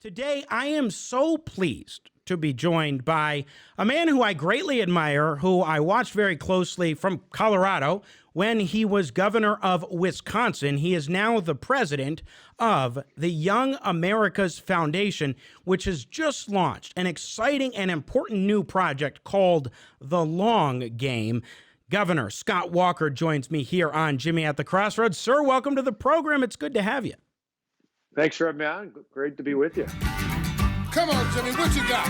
Today, I am so pleased to be joined by a man who I greatly admire, who I watched very closely from Colorado when he was governor of Wisconsin. He is now the president of the Young America's Foundation, which has just launched an exciting and important new project called The Long Game. Governor Scott Walker joins me here on Jimmy at the Crossroads. Sir, welcome to the program. It's good to have you. Thanks for having me on. Great to be with you. Come on, Jimmy, what you got?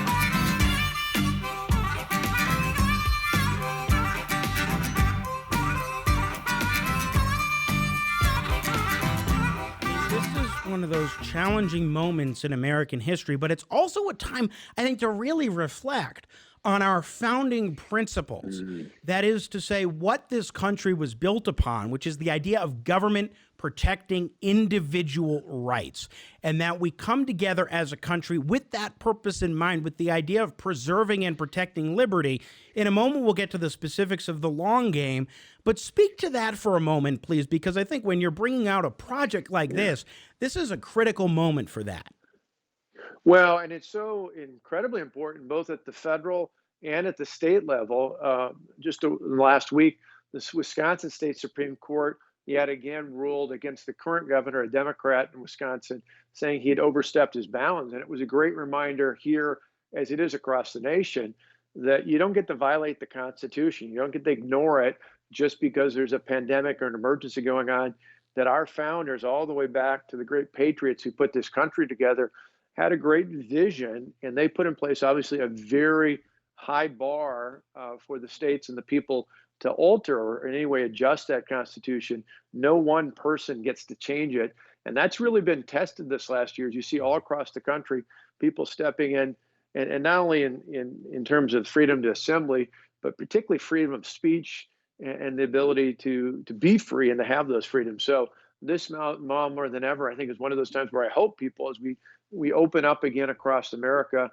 This is one of those challenging moments in American history, but it's also a time, I think, to really reflect on our founding principles. That is to say, what this country was built upon, which is the idea of government protecting individual rights, and that we come together as a country with that purpose in mind, with the idea of preserving and protecting liberty. In a moment, we'll get to the specifics of the long game, but speak to that for a moment, please, because I think when you're bringing out a project like this is a critical moment for that. Well, and it's so incredibly important both at the federal and at the state level. Just last week, this Wisconsin State Supreme Court yet again ruled against the current governor, a Democrat in Wisconsin, saying he had overstepped his bounds. And it was a great reminder here, as it is across the nation, that you don't get to violate the Constitution. You don't get to ignore it just because there's a pandemic or an emergency going on, that our founders, all the way back to the great patriots who put this country together, had a great vision, and they put in place, obviously, a very high bar for the states and the people to alter or in any way adjust that Constitution. No one person gets to change it. And that's really been tested this last year. As you see all across the country, people stepping in, and not only in terms of freedom to assembly, but particularly freedom of speech and the ability to be free and to have those freedoms. So this now more than ever, I think, is one of those times where I hope people, as we open up again across America,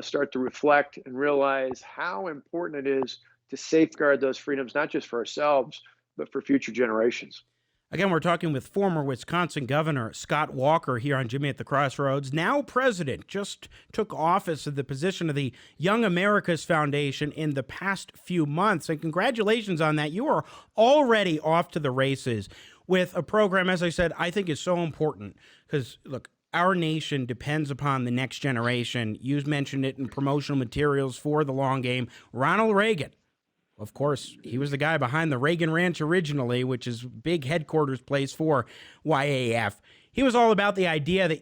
start to reflect and realize how important it is to safeguard those freedoms, not just for ourselves, but for future generations. Again, we're talking with former Wisconsin Governor Scott Walker here on Jimmy at the Crossroads. Now president, just took office of the position of the Young America's Foundation in the past few months. And congratulations on that. You are already off to the races with a program, as I said, I think is so important because, look, our nation depends upon the next generation. You mentioned it in promotional materials for the long game. Ronald Reagan, of course, he was the guy behind the Reagan Ranch originally, which is big headquarters place for YAF. He was all about the idea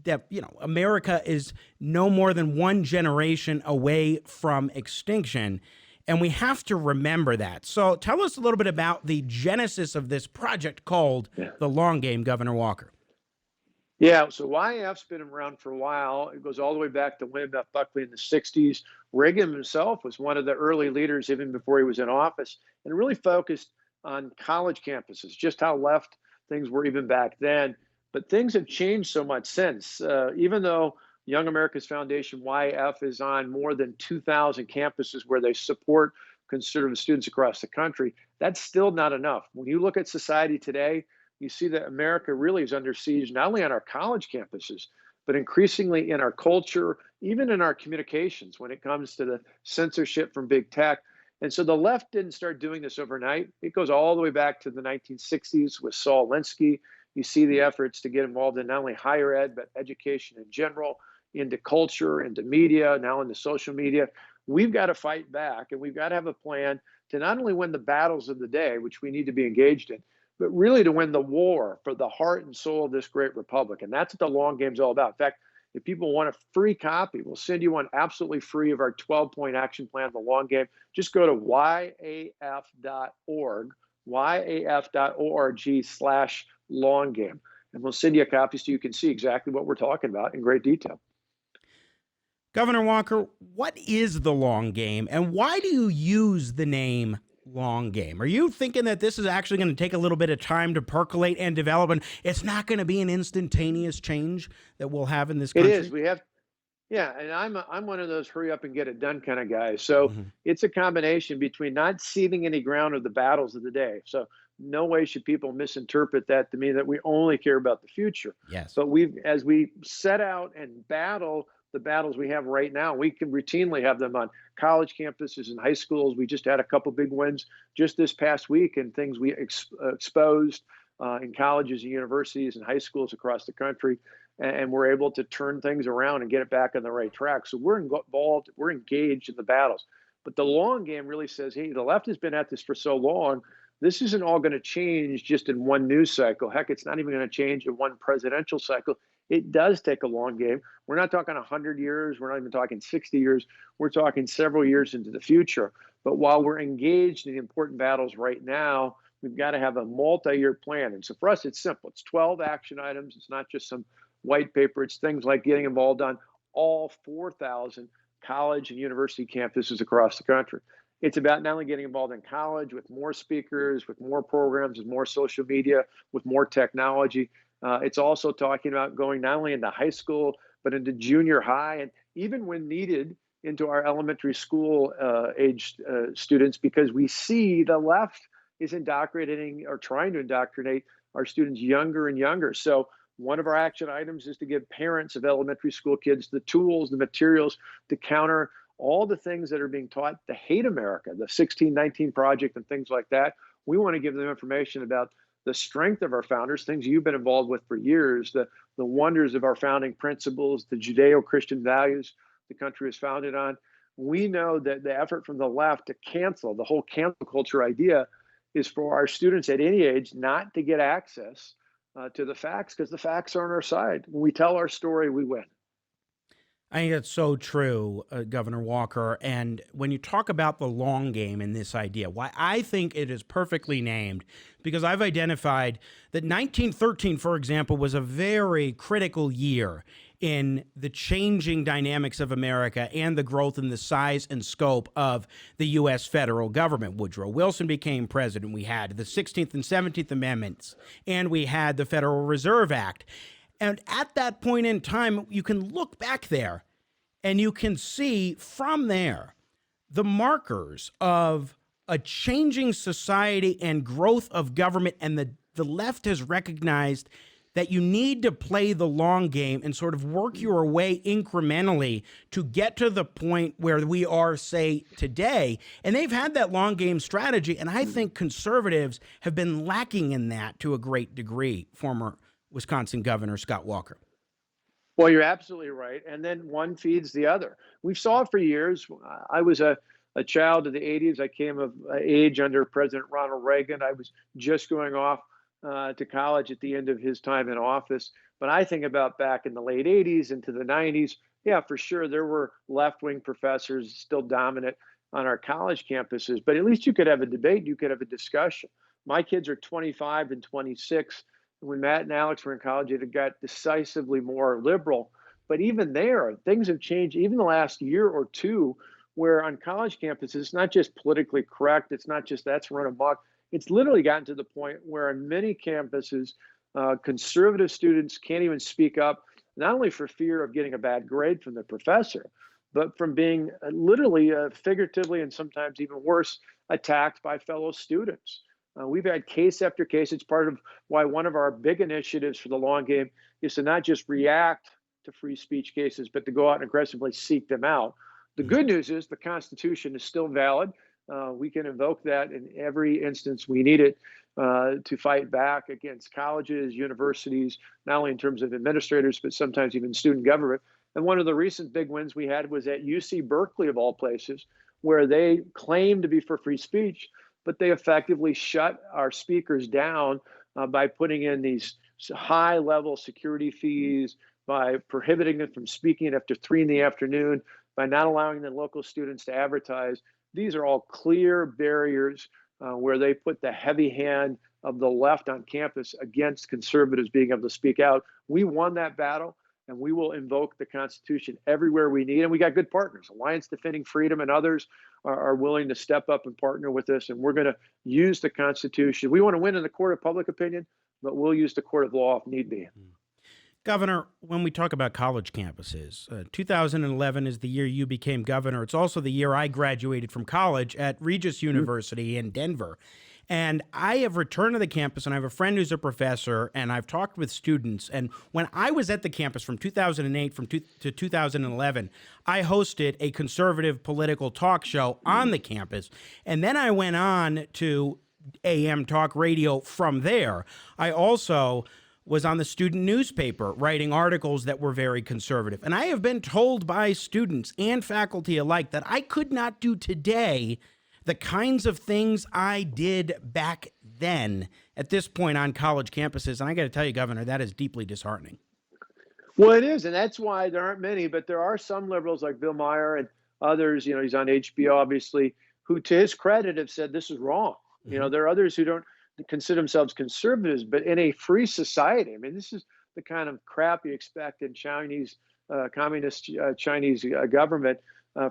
that America is no more than one generation away from extinction, and we have to remember that. So tell us a little bit about the genesis of this project called The Long Game, Governor Walker. Yeah, so YAF's been around for a while. It goes all the way back to William F. Buckley in the 60s. Reagan himself was one of the early leaders, even before he was in office, and really focused on college campuses, just how left things were even back then. But things have changed so much since. Even though Young America's Foundation, YAF, is on more than 2,000 campuses where they support conservative students across the country, that's still not enough. When you look at society today, you see that America really is under siege, not only on our college campuses, but increasingly in our culture, even in our communications when it comes to the censorship from big tech. And so the left didn't start doing this overnight. It goes all the way back to the 1960s with Saul Alinsky. You see the efforts to get involved in not only higher ed, but education in general, into culture, into media, now into social media. We've got to fight back, and we've got to have a plan to not only win the battles of the day, which we need to be engaged in, but really to win the war for the heart and soul of this great republic. And that's what the long game's all about. In fact, if people want a free copy, we'll send you one absolutely free of our 12-point action plan, The Long Game. Just go to yaf.org, yaf.org/long game. And we'll send you a copy so you can see exactly what we're talking about in great detail. Governor Walker, what is the long game, and why do you use the name long game? Are you thinking that this is actually going to take a little bit of time to percolate and develop, and it's not going to be an instantaneous change that we'll have in this country? It is. Yeah, and I'm one of those hurry up and get it done kind of guys. So Mhm. it's a combination between not ceding any ground of the battles of the day. So no way should people misinterpret that to mean that we only care about the future. Yes. But as we set out and battle the battles we have right now, we can routinely have them on college campuses and high schools. We just had a couple big wins just this past week and things we exposed in colleges and universities and high schools across the country, and we're able to turn things around and get it back on the right track. So we're involved, we're engaged in the battles. But the long game really says, hey, the left has been at this for so long. This isn't all going to change just in one news cycle. Heck, it's not even going to change in one presidential cycle. It does take a long game. We're not talking 100 years. We're not even talking 60 years. We're talking several years into the future. But while we're engaged in the important battles right now, we've got to have a multi-year plan. And so for us, it's simple. It's 12 action items. It's not just some white paper. It's things like getting involved on all 4,000 college and university campuses across the country. It's about not only getting involved in college with more speakers, with more programs, with more social media, with more technology. It's also talking about going not only into high school, but into junior high, and even when needed, into our elementary school aged students, because we see the left is indoctrinating or trying to indoctrinate our students younger and younger. So one of our action items is to give parents of elementary school kids the tools, the materials to counter all the things that are being taught to hate America, the 1619 Project and things like that. We want to give them information about the strength of our founders, things you've been involved with for years, the wonders of our founding principles, the Judeo-Christian values the country was founded on. We know that the effort from the left to cancel, the whole cancel culture idea, is for our students at any age not to get access to the facts, because the facts are on our side. When we tell our story, we win. I think that's so true, Governor Walker. And when you talk about the long game in this idea, why I think it is perfectly named, because I've identified that 1913, for example, was a very critical year in the changing dynamics of America and the growth in the size and scope of the U.S. federal government. Woodrow Wilson became president. We had the 16th and 17th Amendments, and we had the Federal Reserve Act. And at that point in time, you can look back there and you can see from there the markers of a changing society and growth of government. And the left has recognized that you need to play the long game and sort of work your way incrementally to get to the point where we are, say, today. And they've had that long game strategy. And I think conservatives have been lacking in that to a great degree, former Wisconsin Governor Scott Walker. Well, you're absolutely right. And then one feeds the other. We've saw it for years. I was a child of the 80s. I came of age under President Ronald Reagan. I was just going off to college at the end of his time in office. But I think about back in the late 80s into the 90s. Yeah, for sure, there were left-wing professors still dominant on our college campuses. But at least you could have a debate. You could have a discussion. My kids are 25 and 26. When Matt and Alex were in college, it had got decisively more liberal. But even there, things have changed, even the last year or two, where on college campuses, it's not just politically correct. It's not just that's run amok. It's literally gotten to the point where on many campuses, conservative students can't even speak up, not only for fear of getting a bad grade from the professor, but from being literally, figuratively, and sometimes even worse, attacked by fellow students. We've had case after case. It's part of why one of our big initiatives for the long game is to not just react to free speech cases, but to go out and aggressively seek them out. The good news is the Constitution is still valid. We can invoke that in every instance we need it to fight back against colleges, universities, not only in terms of administrators, but sometimes even student government. And one of the recent big wins we had was at UC Berkeley, of all places, where they claim to be for free speech, but they effectively shut our speakers down by putting in these high-level security fees, by prohibiting them from speaking after 3 in the afternoon, by not allowing the local students to advertise. These are all clear barriers where they put the heavy hand of the left on campus against conservatives being able to speak out. We won that battle, and we will invoke the Constitution everywhere we need. And we got good partners. Alliance Defending Freedom and others are willing to step up and partner with us. And we're going to use the Constitution. We want to win in the court of public opinion, but we'll use the court of law if need be. Governor, when we talk about college campuses, 2011 is the year you became governor. It's also the year I graduated from college at Regis University in Denver. And I have returned to the campus, and I have a friend who's a professor, and I've talked with students. And when I was at the campus from 2008 to 2011, I hosted a conservative political talk show on the campus. And then I went on to AM talk radio from there. I also was on the student newspaper writing articles that were very conservative. And I have been told by students and faculty alike that I could not do today the kinds of things I did back then at this point on college campuses. And I got to tell you, Governor, that is deeply disheartening. Well, it is, and that's why there aren't many, but there are some liberals like Bill Maher and others, he's on HBO, obviously, who, to his credit, have said this is wrong. There are others who don't consider themselves conservatives, but in a free society, I mean, this is the kind of crap you expect in communist Chinese government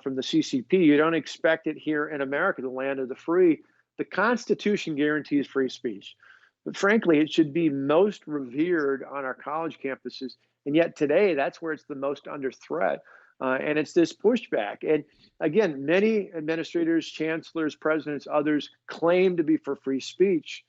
from the CCP. You don't expect it here in America, the land of the free. The Constitution guarantees free speech. But frankly, it should be most revered on our college campuses. And yet today, that's where it's the most under threat. And it's this pushback. And again, many administrators, chancellors, presidents, others claim to be for free speech,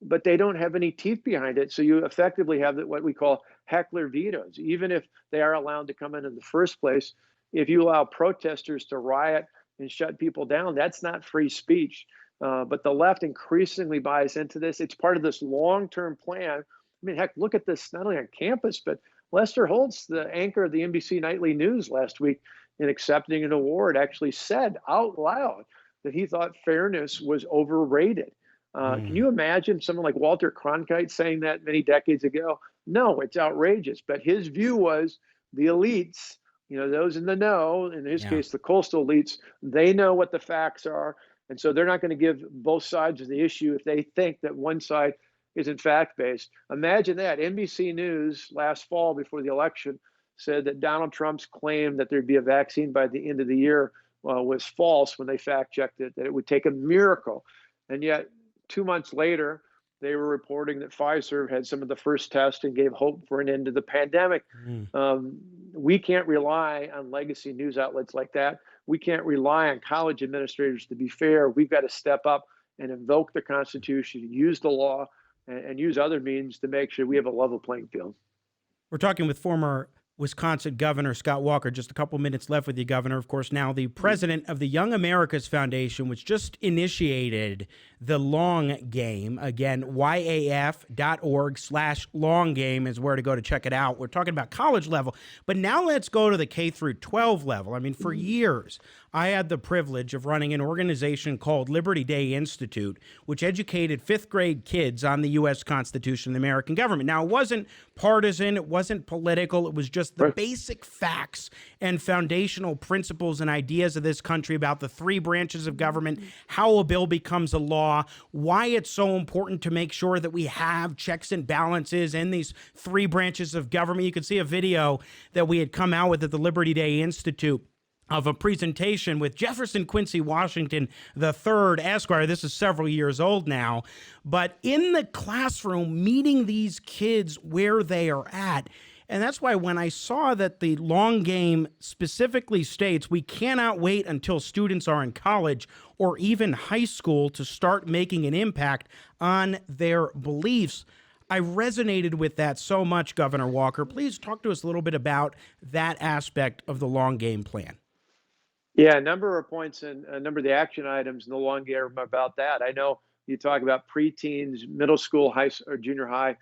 but they don't have any teeth behind it. So you effectively have what we call heckler vetoes. Even if they are allowed to come in the first place, if you allow protesters to riot and shut people down, that's not free speech. But the left increasingly buys into this. It's part of this long-term plan. I mean, heck, look at this not only on campus, but Lester Holtz, the anchor of the NBC Nightly News last week, in accepting an award, actually said out loud that he thought fairness was overrated. Can you imagine someone like Walter Cronkite saying that many decades ago? No, it's outrageous. But his view was the elites, those in the know, in his case, the coastal elites, they know what the facts are. And so they're not going to give both sides of the issue if they think that one side isn't fact-based. Imagine that. NBC News last fall before the election said that Donald Trump's claim that there'd be a vaccine by the end of the year was false when they fact-checked it, that it would take a miracle. And yet 2 months later, they were reporting that Pfizer had some of the first tests and gave hope for an end to the pandemic. We can't rely on legacy news outlets like that. We can't rely on college administrators to be fair. We've got to step up and invoke the Constitution, use the law, and use other means to make sure we have a level playing field. We're talking with former Wisconsin Governor Scott Walker. Just a couple minutes left with you, Governor. Of course, now the president of the Young America's Foundation, which just initiated the long game. Again, yaf.org/long game is where to go to check it out. We're talking about college level, but now let's go to the K through 12 level. I mean, for years, I had the privilege of running an organization called Liberty Day Institute, which educated fifth grade kids on the U.S. Constitution and the American government. Now, it wasn't partisan, it wasn't political, it was just the basic facts and foundational principles and ideas of this country about the three branches of government, how a bill becomes a law, why it's so important to make sure that we have checks and balances in these three branches of government. You can see a video that we had come out with at the Liberty Day Institute of a presentation with Jefferson Quincy Washington III, Esquire. This is several years old now, but in the classroom, meeting these kids where they are at. And that's why when I saw that the long game specifically states we cannot wait until students are in college or even high school to start making an impact on their beliefs, I resonated with that so much, Governor Walker. Please talk to us a little bit about that aspect of the long game plan. Yeah, a number of points and a number of the action items in the long game about that. I know you talk about preteens, middle school, high or junior high.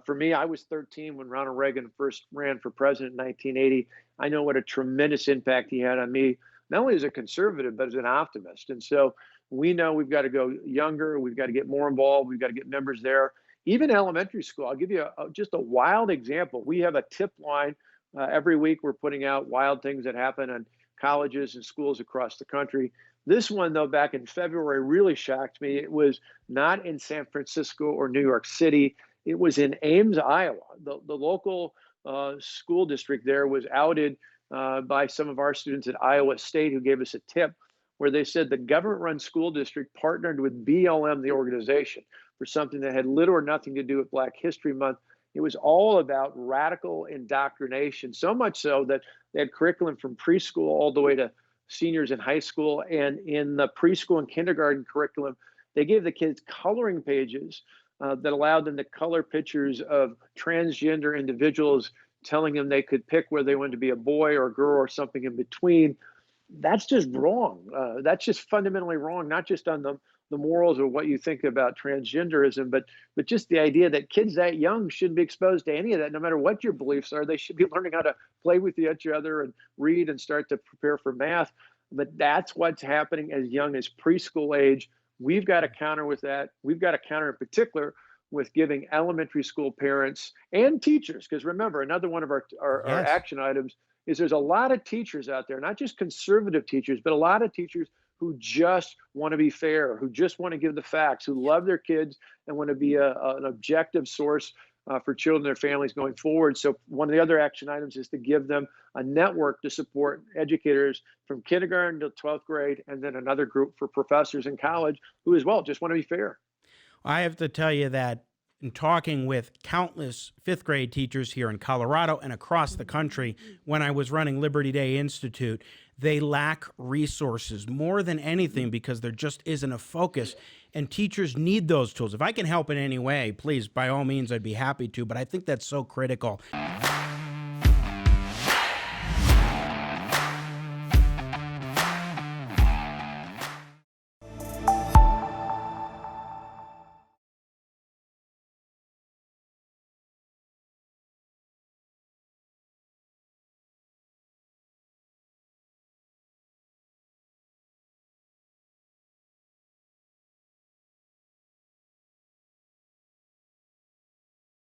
For me, I was 13 when Ronald Reagan first ran for president in 1980. I know what a tremendous impact he had on me, not only as a conservative, but as an optimist. And so we know we've got to go younger. We've got to get more involved. We've got to get members there. Even elementary school. I'll give you just a wild example. We have a tip line. Every week we're putting out wild things that happen on colleges and schools across the country. This one, though, back in February really shocked me. It was not in San Francisco or New York City. It was in Ames, Iowa. The local school district there was outed by some of our students at Iowa State who gave us a tip where they said the government-run school district partnered with BLM, the organization, for something that had little or nothing to do with Black History Month. It was all about radical indoctrination, so much so that they had curriculum from preschool all the way to seniors in high school. And in the preschool and kindergarten curriculum, they gave the kids coloring pages that allowed them to color pictures of transgender individuals, telling them they could pick whether they wanted to be a boy or a girl or something in between. That's just wrong. That's just fundamentally wrong, not just on the morals or what you think about transgenderism, but just the idea that kids that young shouldn't be exposed to any of that, no matter what your beliefs are. They should be learning how to play with each other and read and start to prepare for math. But that's what's happening as young as preschool age. We've got to counter with that. We've got to counter in particular with giving elementary school parents and teachers, because remember, another one of our Yes. action items is there's a lot of teachers out there, not just conservative teachers, but a lot of teachers who just want to be fair, who just want to give the facts, who love their kids and want to be an objective source for children and their families going forward. So one of the other action items is to give them a network to support educators from kindergarten to 12th grade, and then another group for professors in college who as well just want to be fair. I have to tell you that in talking with countless fifth grade teachers here in Colorado and across the country, when I was running Liberty Day Institute, they lack resources more than anything because there just isn't a focus. And teachers need those tools. If I can help in any way, please, by all means, I'd be happy to. But I think that's so critical.